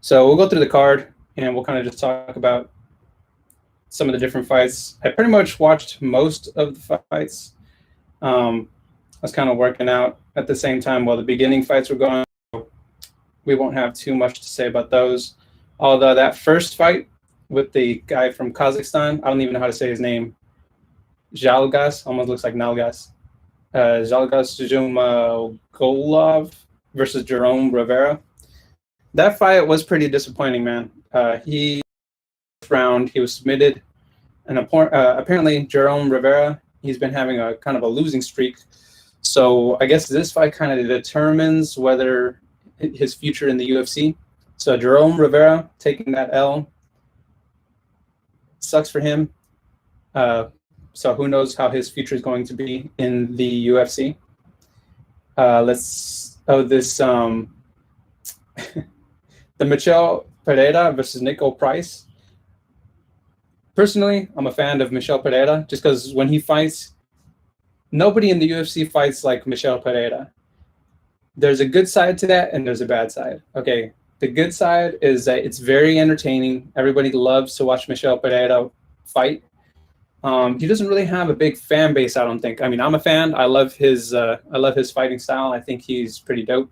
So we'll go through the card and we'll kind of just talk about some of the different fights. I pretty much watched most of the fights. I was kind of working out at the same time while the beginning fights were going. We won't have too much to say about those. Although that first fight with the guy from Kazakhstan, I don't even know how to say his name. Zhalgas, almost looks like Nalgas. Zhalgas Golov versus Jerome Rivera. That fight was pretty disappointing, man. Round, he was submitted, and apparently Jerome Rivera, he's been having a kind of a losing streak. So I guess this fight kind of determines whether his future in the UFC. So Jerome Rivera taking that L sucks for him. So who knows how his future is going to be in the UFC. The Michel Pereira versus Nico Price. Personally, I'm a fan of Michel Pereira just because when he fights, nobody in the UFC fights like Michel Pereira. There's a good side to that and there's a bad side. Okay, the good side is that it's very entertaining. Everybody loves to watch Michel Pereira fight. He doesn't really have a big fan base, I don't think. I mean, I'm a fan. I love his fighting style. I think he's pretty dope.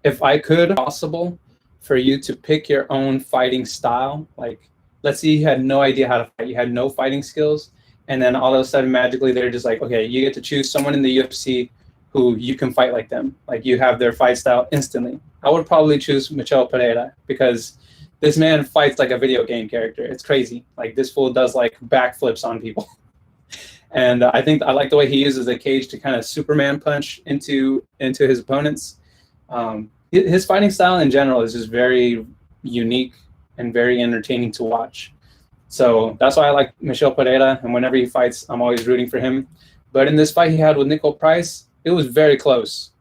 If I could, possible for you to pick your own fighting style. Like, let's say you had no idea how to fight, you had no fighting skills, and then all of a sudden, magically, they're just like, okay, you get to choose someone in the UFC who you can fight like them. Like, you have their fight style instantly. I would probably choose Michel Pereira because this man fights like a video game character. It's crazy. Like, this fool does like backflips on people. And I think I like the way he uses the cage to kind of Superman punch into his opponents. His fighting style in general is just very unique and very entertaining to watch. So that's why I like Michel Pereira, and whenever he fights, I'm always rooting for him. But in this fight he had with Nico Price, it was very close.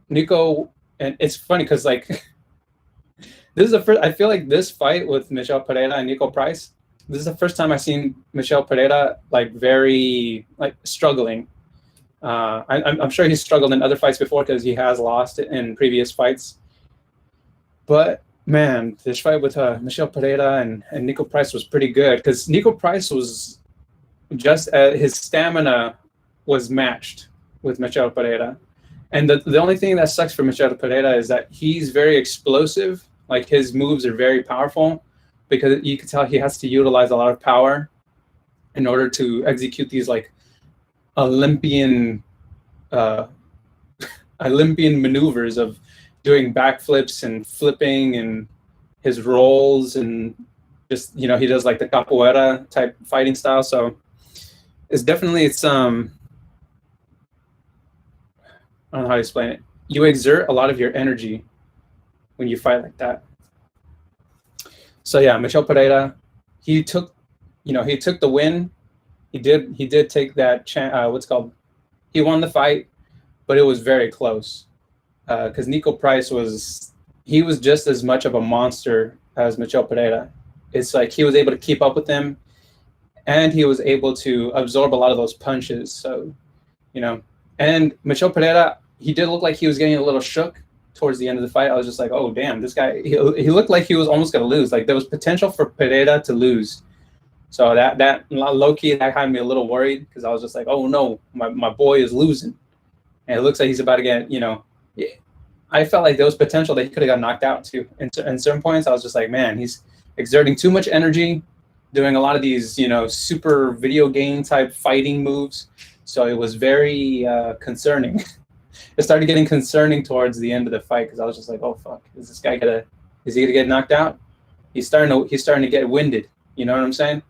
Nico, and it's funny because like this is the first, I feel like this fight with Michel Pereira and Nico Price, this is the first time I've seen Michel Pereira like very like struggling. I'm sure he's struggled in other fights before because he has lost it in previous fights. But man, this fight with Michel Pereira and Nico Price was pretty good because Nico Price was just his stamina was matched with Michel Pereira. And the only thing that sucks for Michel Pereira is that he's very explosive. Like, his moves are very powerful because you can tell he has to utilize a lot of power in order to execute these like Olympian maneuvers of doing backflips and flipping and his rolls, and just, you know, he does like the capoeira type fighting style. So it's definitely, I don't know how to explain it. You exert a lot of your energy when you fight like that. So yeah, Michel Pereira, he took the win. He did take that he won the fight, but it was very close. Because Nico Price was just as much of a monster as Michel Pereira. It's like he was able to keep up with him, and he was able to absorb a lot of those punches. So, you know, and Michel Pereira, he did look like he was getting a little shook towards the end of the fight. I was just like, oh damn, this guy, he looked like he was almost gonna lose. Like, there was potential for Pereira to lose. So that low key, that had me a little worried because I was just like, oh no, my boy is losing, and it looks like he's about to get, you know. I felt like there was potential that he could have got knocked out too. In certain points, I was just like, man, he's exerting too much energy, doing a lot of these, you know, super video game type fighting moves. So it was very concerning. It started getting concerning towards the end of the fight because I was just like, oh fuck, is he gonna get knocked out? He's starting to get winded. You know what I'm saying?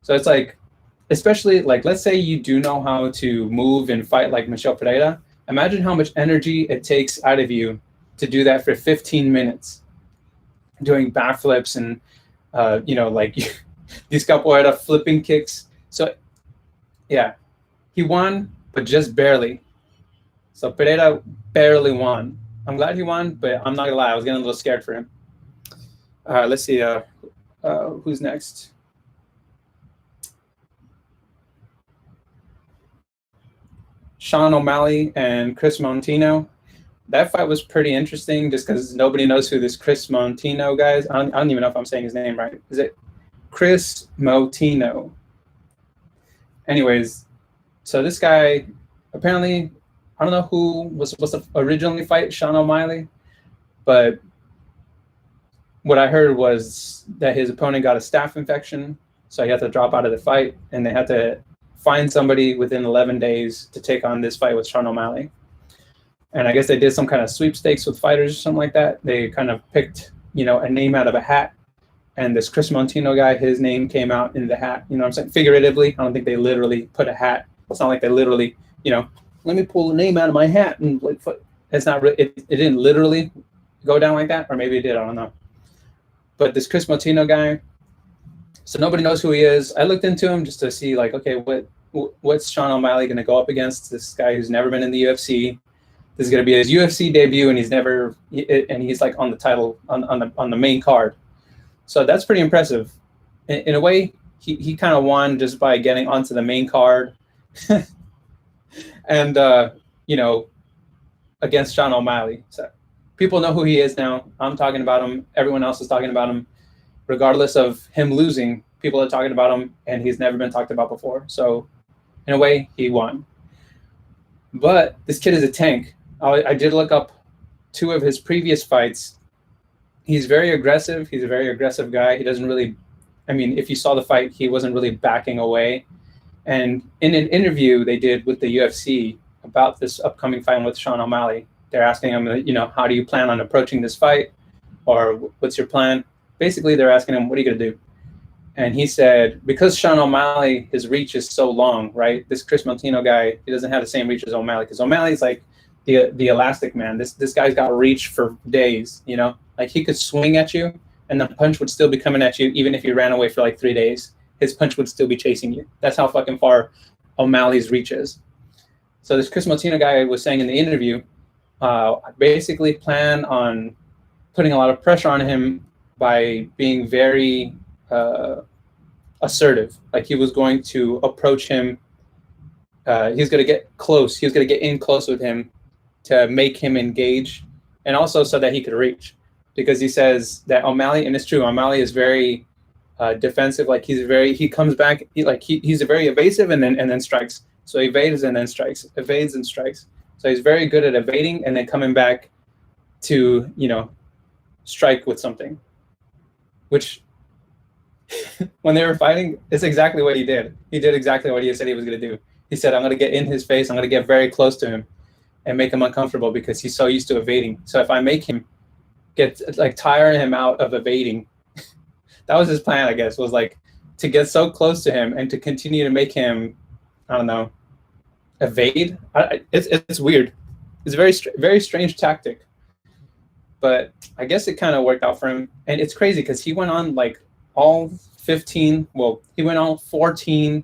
So it's like, especially like, let's say you do know how to move and fight like Michel Pereira. Imagine how much energy it takes out of you to do that for 15 minutes, doing backflips and, you know, like these capoeira flipping kicks. So, yeah, he won, but just barely. So Pereira barely won. I'm glad he won, but I'm not gonna lie, I was getting a little scared for him. Let's see, who's next? Sean O'Malley and Chris Montino. that fight was pretty interesting just because nobody knows who this Chris Montino guy is. I don't even know if I'm saying his name right. Is it Chris Motino? Anyways, so this guy, apparently, I don't know who was supposed to originally fight Sean O'Malley, but what I heard was that his opponent got a staph infection, so he had to drop out of the fight, and they had to find somebody within 11 days to take on this fight with Sean O'Malley. And I guess they did some kind of sweepstakes with fighters or something like that. They kind of picked, a name out of a hat, and this Chris Montino guy, his name came out in the hat. You know what I'm saying? Figuratively, I don't think they literally put a hat. It's not like they literally, let me pull a name out of my hat and like. It's not. It didn't literally go down like that, or maybe it did. I don't know. But this Chris Motino guy, so nobody knows who he is. I looked into him just to see, like, okay, what's Sean O'Malley going to go up against? This guy who's never been in the UFC. This is going to be his UFC debut, and he's like on the title on the main card. So that's pretty impressive. In a way, he kind of won just by getting onto the main card, and against Sean O'Malley. So people know who he is now. I'm talking about him. Everyone else is talking about him. Regardless of him losing, people are talking about him, and he's never been talked about before. So in a way, he won. But this kid is a tank. I did look up 2 of his previous fights. He's very aggressive. He's a very aggressive guy. He doesn't really, if you saw the fight, he wasn't really backing away. And in an interview they did with the UFC about this upcoming fight with Sean O'Malley, they're asking him, how do you plan on approaching this fight? Or what's your plan? Basically, they're asking him, what are you going to do? And he said, because Sean O'Malley, his reach is so long, right? This Chris Montino guy, he doesn't have the same reach as O'Malley, because O'Malley's like the elastic man. This guy's got reach for days, Like, he could swing at you, and the punch would still be coming at you, even if you ran away for like 3 days. His punch would still be chasing you. That's how fucking far O'Malley's reach is. So this Chris Montino guy was saying in the interview, basically plan on putting a lot of pressure on him by being very assertive. Like, he was going to approach him. He's going to get close. He was going to get in close with him to make him engage, and also so that he could reach. Because he says that O'Malley, and it's true, O'Malley is very defensive. Like, he comes back. He's very evasive and then strikes. So he evades and then strikes. Evades and strikes. So he's very good at evading and then coming back to strike with something. Which, when they were fighting, it's exactly what he did. He did exactly what he said he was going to do. He said, I'm going to get in his face. I'm going to get very close to him and make him uncomfortable because he's so used to evading. So if I make him tire him out of evading, that was his plan, I guess, was like to get so close to him and to continue to make him, I don't know, evade. It's weird. It's a very strange tactic. But I guess it kind of worked out for him. And it's crazy because he went on like all 15, well, he went on 14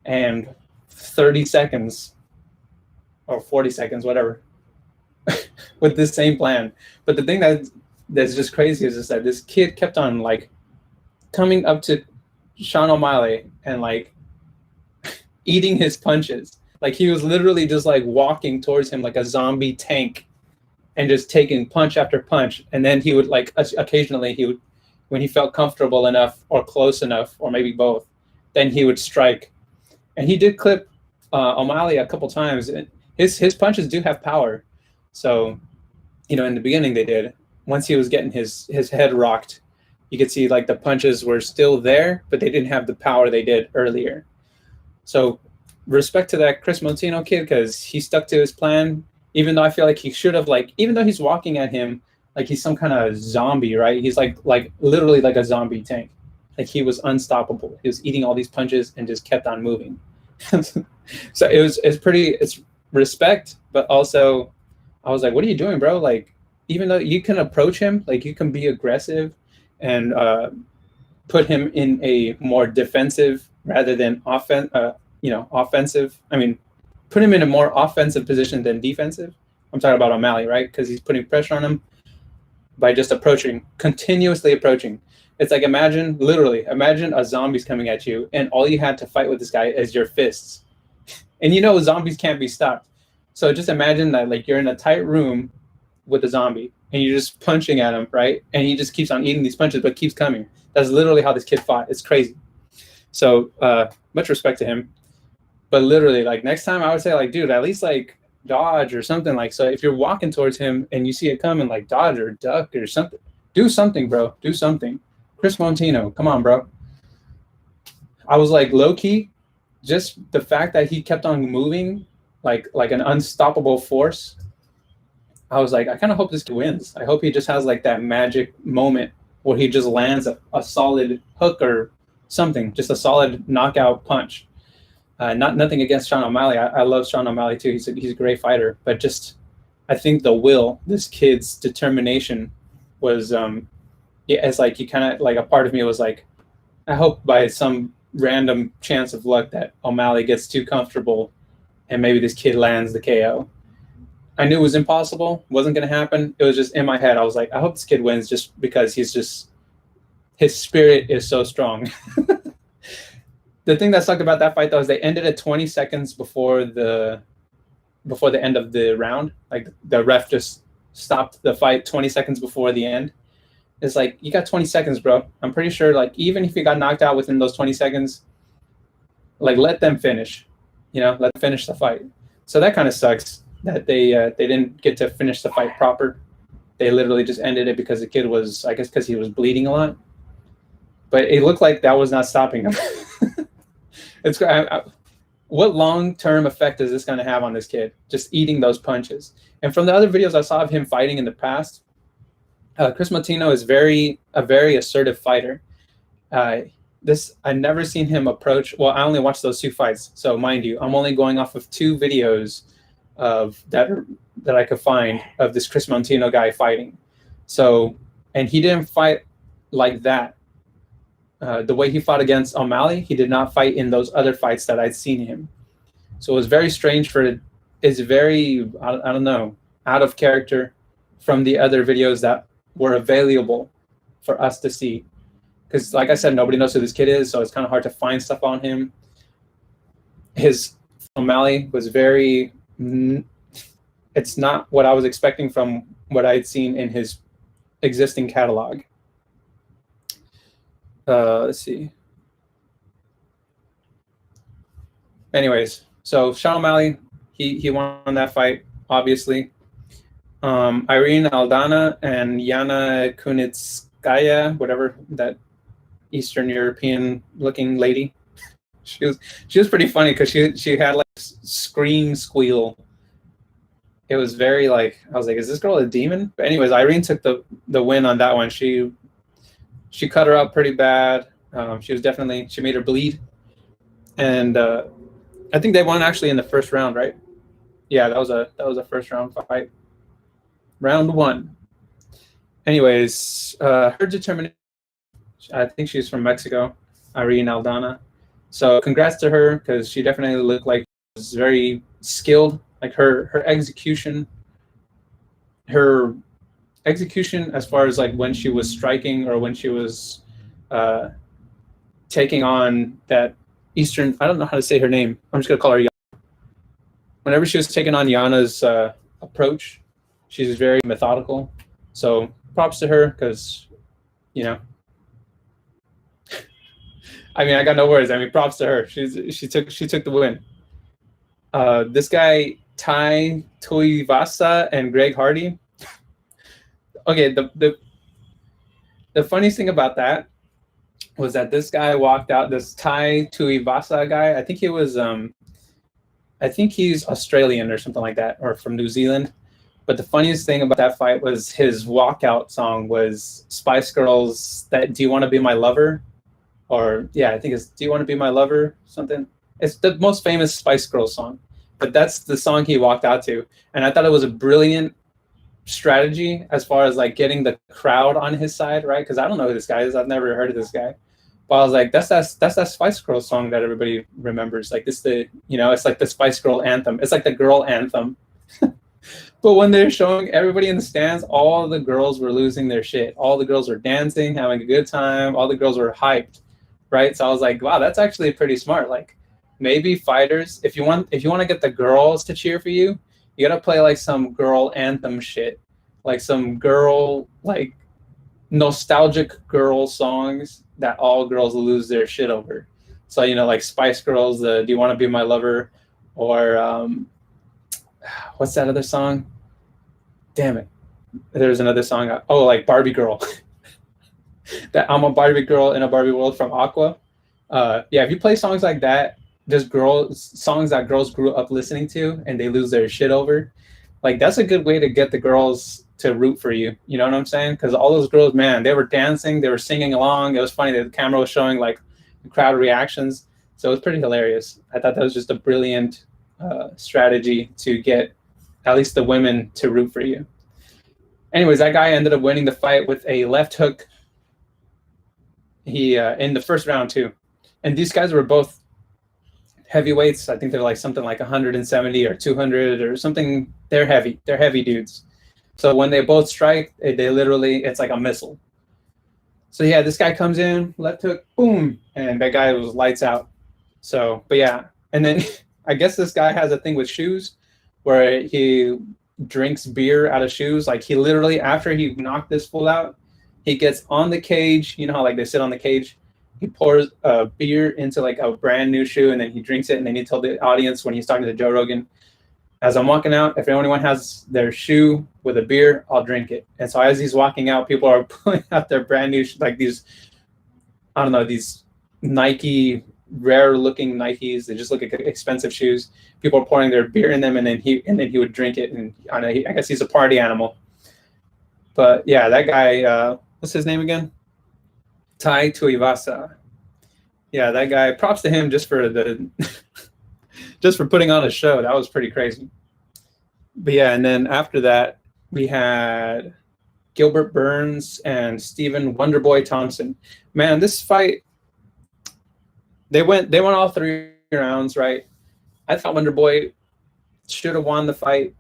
and 30 seconds or 40 seconds, whatever, with this same plan. But the thing that's just crazy is just that this kid kept on like coming up to Sean O'Malley and like eating his punches. Like, he was literally just like walking towards him like a zombie tank and just taking punch after punch. And then he would like occasionally when he felt comfortable enough or close enough, or maybe both, then he would strike. And he did clip O'Malley a couple times. His punches do have power. So, in the beginning they did. Once he was getting his head rocked, you could see like the punches were still there, but they didn't have the power they did earlier. So respect to that Chris Montino kid, because he stuck to his plan, even though I feel like he should have, like, even though he's walking at him like he's some kind of zombie, right? He's like literally like a zombie tank. Like, he was unstoppable. He was eating all these punches and just kept on moving. So it's respect, but also I was like, what are you doing, bro? Like, even though you can approach him, like, you can be aggressive and put him in a more defensive rather than offensive. I mean, put him in a more offensive position than defensive. I'm talking about O'Malley, right? Because he's putting pressure on him by just continuously approaching. It's like, imagine a zombie's coming at you and all you had to fight with this guy is your fists. And zombies can't be stopped. So just imagine that like you're in a tight room with a zombie and you're just punching at him, right? And he just keeps on eating these punches, but keeps coming. That's literally how this kid fought. It's crazy. So much respect to him. But literally, like next time I would say, like, dude, at least like dodge or something. Like, so if you're walking towards him and you see it coming, like dodge or duck or something. Do something, bro. Do something. Chris Montino, come on, bro. I was like low key, just the fact that he kept on moving like an unstoppable force. I was like, I kind of hope this kid wins. I hope he just has like that magic moment where he just lands a solid hook or something, just a solid knockout punch. Nothing against Sean O'Malley. I love Sean O'Malley too. He's a great fighter, but just I think the will, this kid's determination was it's like you kind of like a part of me was like, I hope by some random chance of luck that O'Malley gets too comfortable and maybe this kid lands the KO. I knew it was impossible, wasn't going to happen. It was just in my head. I was like, I hope this kid wins just because his spirit is so strong. The thing that sucked about that fight though is they ended it 20 seconds before the end of the round. Like the ref just stopped the fight 20 seconds before the end. It's like, you got 20 seconds, bro. I'm pretty sure like even if you got knocked out within those 20 seconds, like let them finish, let them finish the fight. So that kind of sucks that they didn't get to finish the fight proper. They literally just ended it because the kid was, I guess because he was bleeding a lot. But it looked like that was not stopping him. What long-term effect is this going to have on this kid? Just eating those punches. And from the other videos I saw of him fighting in the past, Chris Montino is a very assertive fighter. I never seen him approach. Well, I only watched those 2 fights, so mind you, I'm only going off of 2 videos of that I could find of this Chris Montino guy fighting. So, and he didn't fight like that. The way he fought against O'Malley, he did not fight in those other fights that I'd seen him. So it was very strange it's very, I don't know, out of character from the other videos that were available for us to see. Because like I said, nobody knows who this kid is, so it's kind of hard to find stuff on him. His O'Malley was it's not what I was expecting from what I'd seen in his existing catalog. Let's see. Anyways, so Sean O'Malley, he won that fight, obviously. Irene Aldana and Yana Kunitskaya, whatever, that Eastern European looking lady. She was pretty funny because she had like scream squeal. It was very like, I was like, is this girl a demon? But anyways, Irene took the win on that one. She cut her up pretty bad. She made her bleed. And I think they won actually in the first round, right? Yeah, that was a first round fight. Round 1. Anyways, her determination, I think she's from Mexico, Irene Aldana. So congrats to her because she definitely looked like she was very skilled. Like her execution as far as like when she was striking or when she was taking on that Eastern, I don't know how to say her name. I'm just gonna call her Yana. Whenever she was taking on Yana's approach, she's very methodical. So props to her because, I mean, I got no words. I mean, props to her. She took the win. This guy Tai Tuivasa and Greg Hardy. Okay, the funniest thing about that was that this guy walked out. This Tai Tuivasa guy, I think he's Australian or something like that, or from New Zealand. But the funniest thing about that fight was his walkout song was Spice Girls' that "Do You Want to Be My Lover?" Or yeah, I think it's "Do You Want to Be My Lover?" something. It's the most famous Spice Girls song, but that's the song he walked out to, and I thought it was a brilliant strategy as far as like getting the crowd on his side, right? Because I don't know who this guy is. I've never heard of this guy. But I was like, that's that Spice Girl song that everybody remembers. Like it's it's like the Spice Girl anthem. It's like the girl anthem. But when they're showing everybody in the stands, all the girls were losing their shit. All the girls were dancing, having a good time. All the girls were hyped, right? So I was like, wow, that's actually pretty smart. Like maybe fighters, if you want to get the girls to cheer for you, You gotta play like some girl anthem shit, like some girl like nostalgic girl songs that all girls lose their shit over. So like Spice Girls, the "Do You Want to Be My Lover," or what's that other song? Damn it, there's another song. Oh, like Barbie Girl. That I'm a Barbie girl in a Barbie world from Aqua. Yeah, if you play songs like that, just songs that girls grew up listening to and they lose their shit over, like that's a good way to get the girls to root for you. You know what I'm saying? Because all those girls, man, they were dancing, they were singing along. It was funny that the camera was showing like the crowd reactions, so it was pretty hilarious. I thought that was just a brilliant strategy to get at least the women to root for you. Anyways, that guy ended up winning the fight with a left hook. He in the first round too, and these guys were both heavyweights. I think they're like something like 170 or 200 or something. They're heavy dudes. So when they both strike, they literally, it's like a missile. So yeah, this guy comes in, left hook, boom, and that guy was lights out. So, but yeah, and then I guess this guy has a thing with shoes where he drinks beer out of shoes. Like he literally, after he knocked this fool out, he gets on the cage. You know how like they sit on the cage? He pours a beer into like a brand new shoe, and then he drinks it, and then he told the audience when he's talking to Joe Rogan, as I'm walking out, if anyone has their shoe with a beer, I'll drink it. And so as he's walking out, people are pulling out their brand new, like these, I don't know, these Nike, rare looking Nikes. They just look like expensive shoes. People are pouring their beer in them, and then he would drink it. And I don't know, I guess he's a party animal. But yeah, that guy, what's his name again? Tai Tuivasa. Yeah, that guy, props to him just for the just for putting on a show. That was pretty crazy. But yeah, and then after that, we had Gilbert Burns and Stephen Wonderboy Thompson. Man, this fight, they went all 3 rounds, right? I thought Wonderboy should have won the fight,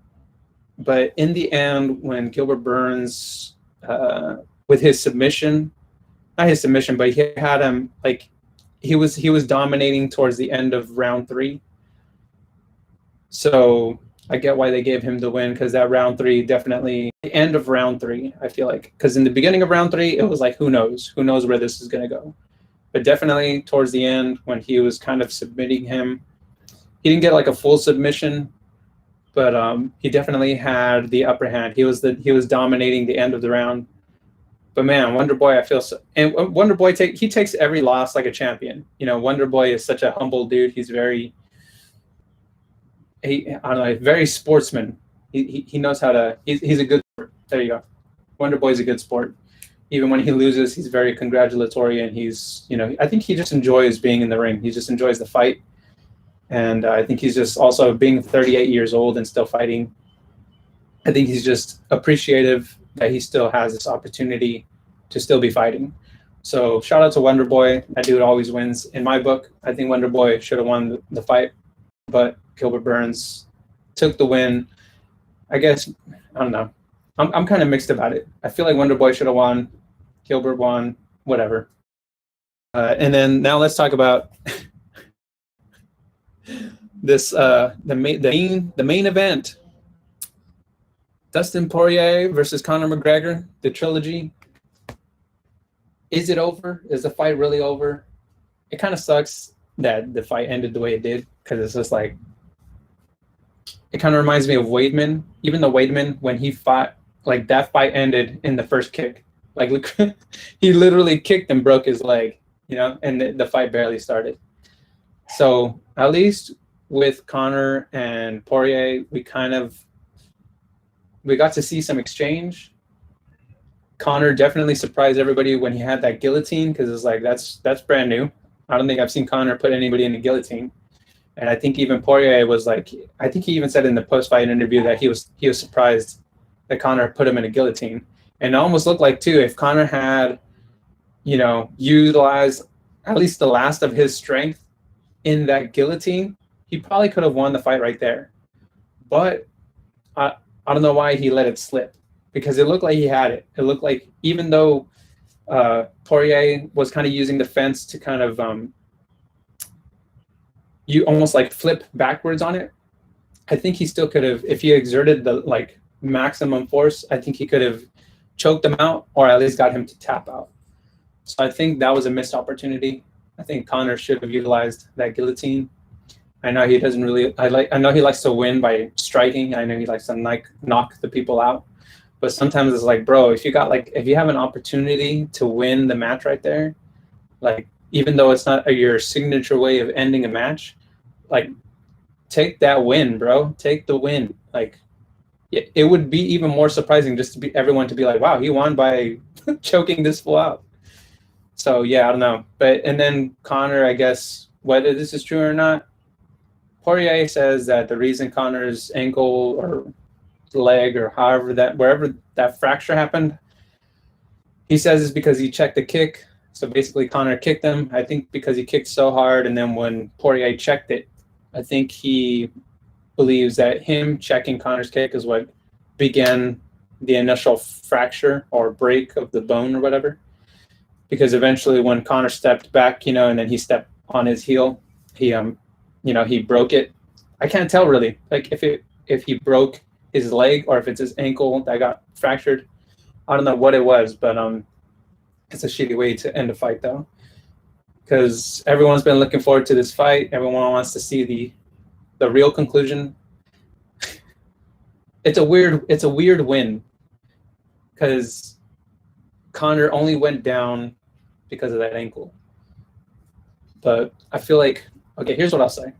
but in the end, when Gilbert Burns, with his submission, not his submission, but he had him like he was dominating towards the end of round 3. So I get why they gave him the win, because that round 3, definitely the end of round 3, I feel like, because in the beginning of round 3, it was like, who knows where this is going to go. But definitely towards the end, when he was kind of submitting him, he didn't get like a full submission, but he definitely had the upper hand. He was dominating the end of the round. But man, Wonderboy, I feel so, and Wonderboy takes every loss like a champion. Wonderboy is such a humble dude. He's very, I don't know, very sportsman. He knows how to. He's a good sport. There you go. Wonderboy's a good sport. Even when he loses, he's very congratulatory, and he's, I think he just enjoys being in the ring. He just enjoys the fight, and I think he's just also being 38 years old and still fighting. I think he's just appreciative that he still has this opportunity to still be fighting. So shout out to Wonderboy. That dude always wins. In my book, I think Wonderboy should have won the fight, but Gilbert Burns took the win. I guess, I don't know. I'm kind of mixed about it. I feel like Wonderboy should have won. Gilbert won. Whatever. And then now let's talk about this the main event. Dustin Poirier versus Conor McGregor, the trilogy. Is it over? Is the fight really over? It kind of sucks that the fight ended the way it did, because it's just like, it kind of reminds me of Weidman. Even though Weidman, when he fought, like that fight ended in the first kick. Like he literally kicked and broke his leg, and the fight barely started. So at least with Conor and Poirier, we got to see some exchange. Conor definitely surprised everybody when he had that guillotine, because it's like, that's brand new. I don't think I've seen Conor put anybody in a guillotine. And I think even Poirier was like, I think he even said in the post-fight interview that he was surprised that Conor put him in a guillotine. And it almost looked like, too, if Conor had, utilized at least the last of his strength in that guillotine, he probably could have won the fight right there. But I don't know why he let it slip, because it looked like he had it. It looked like, even though Poirier was kind of using the fence to kind of you almost like flip backwards on it, I think he still could have, if he exerted the like maximum force, I think he could have choked him out or at least got him to tap out. So I think that was a missed opportunity. I think Conor should have utilized that guillotine. I know he doesn't really. I know he likes to win by striking. I know he likes to knock the people out. But sometimes it's like, bro, if you have an opportunity to win the match right there, like even though it's not your signature way of ending a match, like take that win, bro. Take the win. Like it would be even more surprising just to be everyone to be like, wow, he won by choking this fool out. So yeah, I don't know. But and then Conor, I guess whether this is true or not, Poirier says that the reason Conor's ankle or leg or wherever that fracture happened, he says is because he checked the kick. So basically Conor kicked him, I think because he kicked so hard, and then when Poirier checked it, I think he believes that him checking Conor's kick is what began the initial fracture or break of the bone or whatever. Because eventually when Conor stepped back, and then he stepped on his heel, he he broke it. I can't tell really, like if he broke his leg or if it's his ankle that got fractured. I don't know what it was, but it's a shitty way to end a fight though, because everyone's been looking forward to this fight. Everyone wants to see the real conclusion. It's a weird win because Conor only went down because of that ankle. But I feel like, okay, here's what I'll say.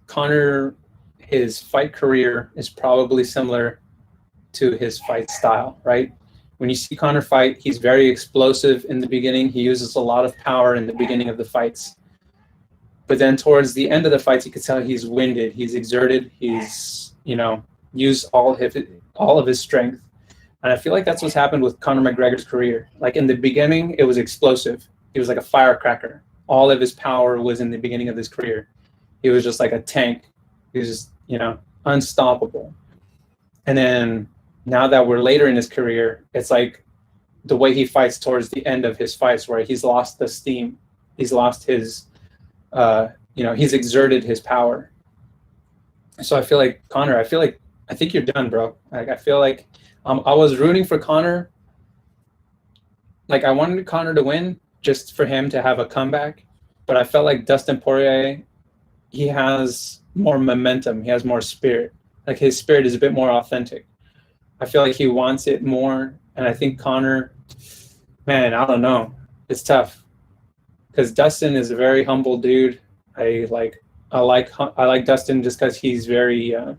Conor, his fight career is probably similar to his fight style, right? When you see Conor fight, he's very explosive in the beginning. He uses a lot of power in the beginning of the fights. But then towards the end of the fights, you can tell he's winded, he's exerted, he's, used all of his strength. And I feel like that's what's happened with Conor McGregor's career. Like in the beginning, it was explosive. He was like a firecracker. All of his power was in the beginning of his career. He was just like a tank. He was just, unstoppable. And then now that we're later in his career, it's like the way he fights towards the end of his fights where he's lost the steam. He's lost his, he's exerted his power. So I feel like Conor, I think you're done, bro. Like I feel like I was rooting for Conor. Like I wanted Conor to win just for him to have a comeback. But I felt like Dustin Poirier, he has more momentum. He has more spirit. Like his spirit is a bit more authentic. I feel like he wants it more. And I think Conor, man, I don't know. It's tough. Because Dustin is a very humble dude. I like Dustin just because he's very, I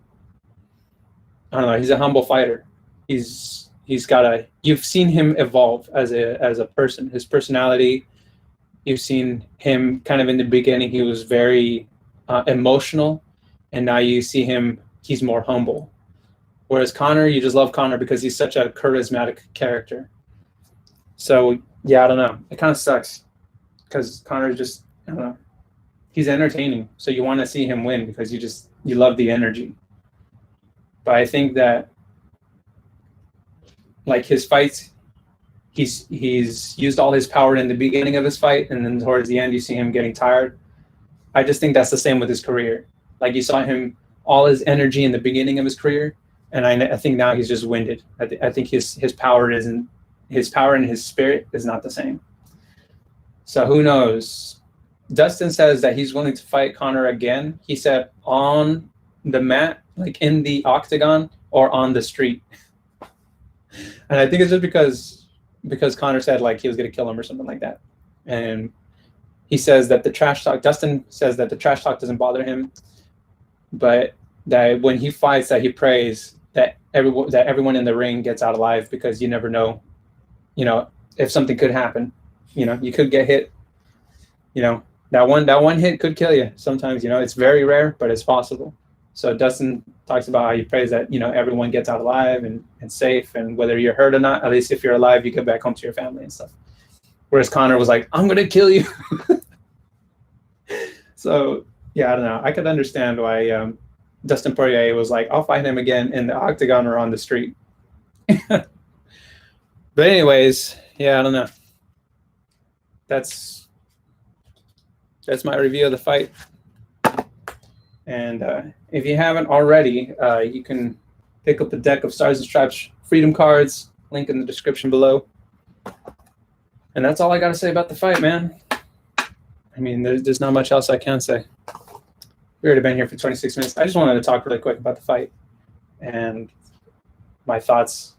don't know, he's a humble fighter. You've seen him evolve as a person, his personality. You've seen him kind of in the beginning, he was very emotional, and now you see him, he's more humble. Whereas Conor, you just love Conor because he's such a charismatic character. So yeah, I don't know. It kind of sucks because Conor just, I don't know, he's entertaining. So you want to see him win because you love the energy. But I think that like his fights, he's used all his power in the beginning of his fight, and then towards the end you see him getting tired. I just think that's the same with his career. Like you saw him, all his energy in the beginning of his career, and I think now he's just winded. I think his power and his spirit is not the same. So who knows? Dustin says that he's willing to fight Conor again. He said on the mat, like in the octagon or on the street. And I think it's just because Conor said like he was going to kill him or something like that. And he says that Dustin says that the trash talk doesn't bother him, but that when he fights, that he prays that everyone in the ring gets out alive, because you never know, if something could happen, you could get hit, that one hit could kill you. Sometimes, it's very rare, but it's possible. So Dustin talks about how he prays that, everyone gets out alive and safe, and whether you're hurt or not, at least if you're alive, you get back home to your family and stuff. Whereas Conor was like, I'm going to kill you. So, yeah, I don't know. I could understand why Dustin Poirier was like, I'll fight him again in the octagon or on the street. But anyways, yeah, I don't know. That's my review of the fight. And if you haven't already, you can pick up a deck of Stars and Stripes Freedom cards. Link in the description below. And that's all I got to say about the fight, man. I mean, there's not much else I can say. We already been here for 26 minutes. I just wanted to talk really quick about the fight and my thoughts.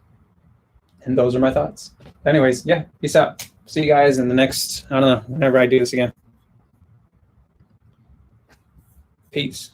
And those are my thoughts. Anyways, yeah, peace out. See you guys in the next, I don't know, whenever I do this again. Peace.